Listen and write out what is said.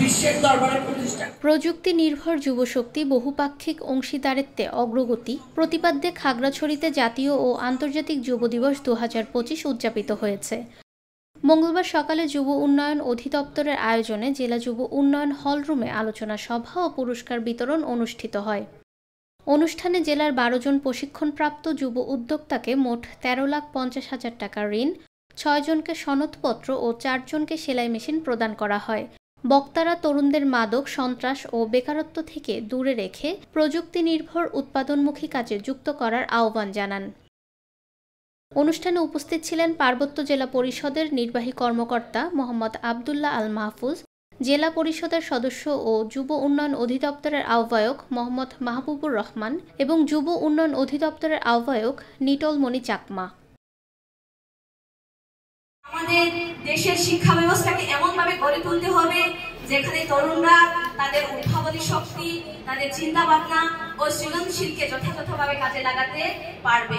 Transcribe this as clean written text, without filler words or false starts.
বিশ্বের দরবারে প্রতিষ্ঠা। প্রযুক্তি নির্ভর যুবশক্তি বহুপাক্ষিক অংশীদারিত্বে অগ্রগতি প্রতিপাদ্যে খাগড়াছড়িতে জাতীয় ও আন্তর্জাতিক যুব দিবস 2025 উদযাপিত হয়েছে। মঙ্গলবার সকালে যুব উন্নয়ন অধিদপ্তরের আয়োজনে জেলা যুব উন্নয়ন হলরুমে আলোচনা সভা ও পুরস্কার বিতরণ অনুষ্ঠিত হয়। অনুষ্ঠানে জেলার 12 জন প্রশিক্ষণপ্রাপ্ত যুব উদ্যোক্তাকে মোট 13,50,000 টাকা ঋণ, 6 জনকে সনদপত্র ও 4 জনকে সেলাই মেশিন প্রদান করা হয়। বক্তারা তরুণদের মাদক, সন্ত্রাস ও বেকারত্ব থেকে দূরে রেখে প্রযুক্তি নির্ভর উৎপাদনমুখী কাজে যুক্ত করার আহ্বান জানান। অনুষ্ঠানে উপস্থিত ছিলেন পার্বত্য জেলা পরিষদের নির্বাহী কর্মকর্তা মোহাম্মদ আবদুল্লাহ আল মাহফুজ, জেলা পরিষদের সদস্য ও যুব উন্নয়ন অধিদপ্তরের আহ্বায়ক মোহাম্মদ মাহবুবুর রহমান এবং যুব উন্নয়ন অধিদপ্তরের আহ্বায়ক নিটল মণি চাকমা। আমাদের দেশের শিক্ষা ব্যবস্থাকে এমনভাবে গড়ে তুলতে হবে যেখানে তরুণরা তাদের উদ্ভাবনী শক্তি, তাদের চিন্তা ভাবনা ও সৃজনশীলকে যথাযথভাবে কাজে লাগাতে পারবে।